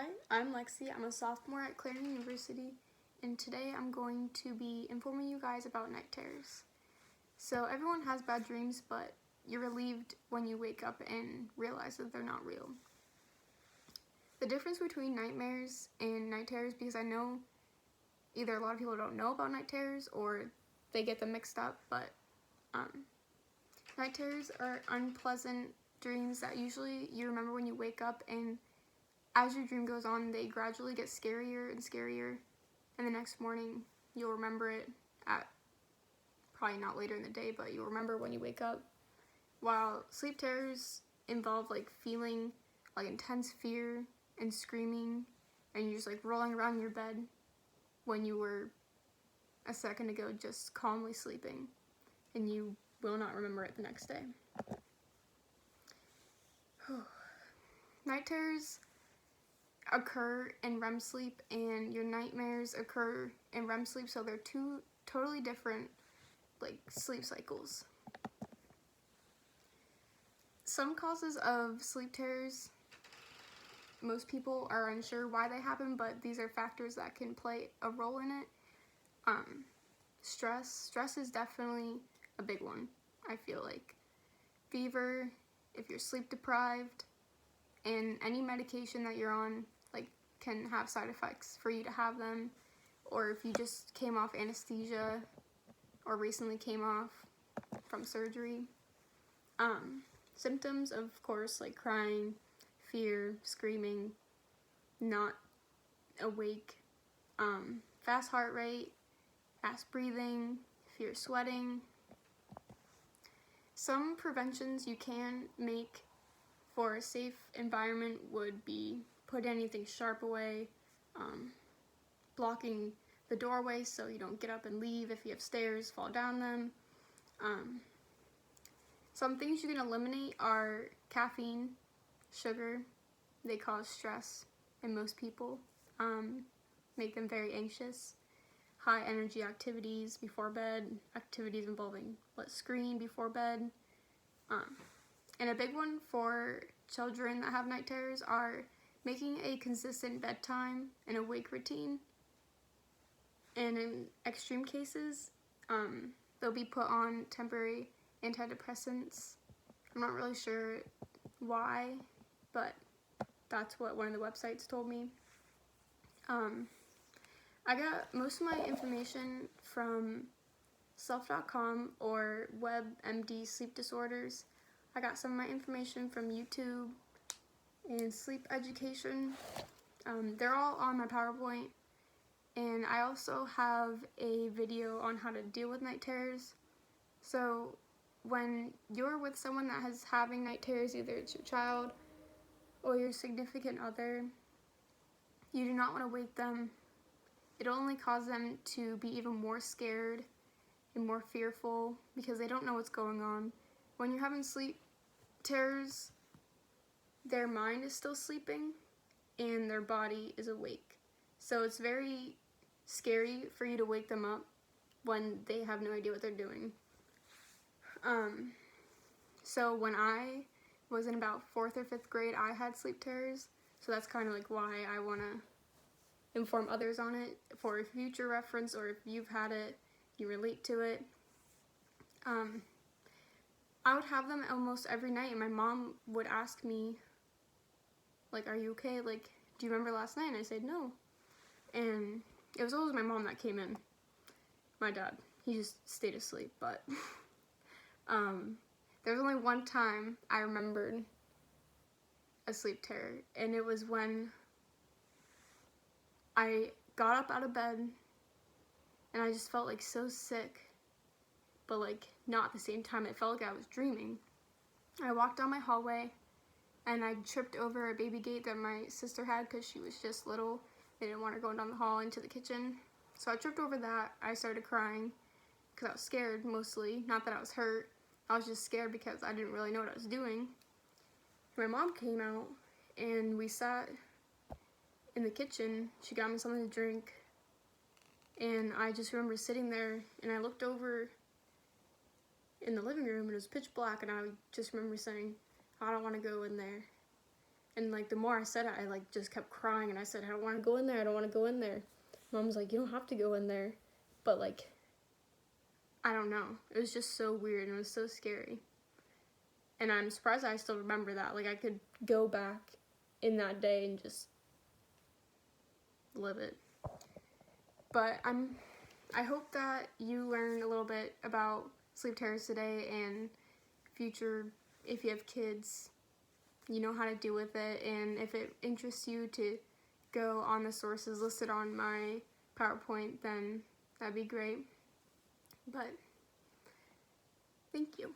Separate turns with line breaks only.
Hi, I'm Lexi. I'm a sophomore at Clarendon University, and today I'm going to be informing you guys about night terrors. So everyone has bad dreams, but you're relieved when you wake up and realize that they're not real. The difference between nightmares and night terrors, because I know either a lot of people don't know about night terrors or they get them mixed up, but night terrors are unpleasant dreams that usually you remember when you wake up, and as your dream goes on, they gradually get scarier and scarier, and the next morning you'll remember it at probably not later in the day, but you'll remember when you wake up. While sleep terrors involve like feeling like intense fear and screaming, and you're just like rolling around in your bed when you were a second ago just calmly sleeping, and you will not remember it the next day. Night terrors occur in REM sleep, and your nightmares occur in REM sleep, so they're two totally different like sleep cycles. Some causes of sleep terrors, most people are unsure why they happen, but these are factors that can play a role in it. Stress is definitely a big one. I feel like fever, if you're sleep deprived, and any medication that you're on like can have side effects for you to have them, or if you just came off anesthesia or recently came off from surgery. Symptoms, of course, like crying, fear, screaming, not awake, fast heart rate, fast breathing, if you're sweating. Some preventions you can make for a safe environment would be put anything sharp away, blocking the doorway so you don't get up and leave. If you have stairs, fall down them. Some things you can eliminate are caffeine, sugar. They cause stress in most people, make them very anxious. High energy activities before bed, activities involving screen before bed. And a big one for children that have night terrors are making a consistent bedtime and awake routine. And in extreme cases, they'll be put on temporary antidepressants. I'm not really sure why, but that's what one of the websites told me. I got most of my information from self.com or WebMD Sleep Disorders. I got some of my information from YouTube and Sleep Education. They're all on my PowerPoint, and I also have a video on how to deal with night terrors. So when you're with someone that is having night terrors, either it's your child or your significant other, you do not want to wake them. It'll only cause them to be even more scared and more fearful because they don't know what's going on. When you're having sleep terrors, their mind is still sleeping and their body is awake. So it's very scary for you to wake them up when they have no idea what they're doing. So when I was in about 4th or 5th grade, I had sleep terrors. So that's kind of like why I want to inform others on it for future reference, or if you've had it, you relate to it. I would have them almost every night, and my mom would ask me, like, are you okay? Like, do you remember last night? And I said, no. And it was always my mom that came in. My dad, he just stayed asleep, but there was only one time I remembered a sleep terror, and it was when I got up out of bed and I just felt like so sick, but like not at the same time. It felt like I was dreaming. I walked down my hallway and I tripped over a baby gate that my sister had because she was just little. They didn't want her going down the hall into the kitchen. So I tripped over that. I started crying because I was scared mostly. Not that I was hurt. I was just scared because I didn't really know what I was doing. My mom came out and we sat in the kitchen. She got me something to drink, and I just remember sitting there, and I looked over in the living room and it was pitch black, and I just remember saying, I don't want to go in there. And like the more I said it, I like just kept crying, and I said, I don't want to go in there, I don't want to go in there. Mom was like, you don't have to go in there. But like, I don't know. It was just so weird, and it was so scary. And I'm surprised I still remember that. Like, I could go back in that day and just live it. But I hope that you learned a little bit about sleep terrors today, and future, if you have kids, you know how to deal with it. And if it interests you to go on the sources listed on my PowerPoint, then that'd be great. But thank you.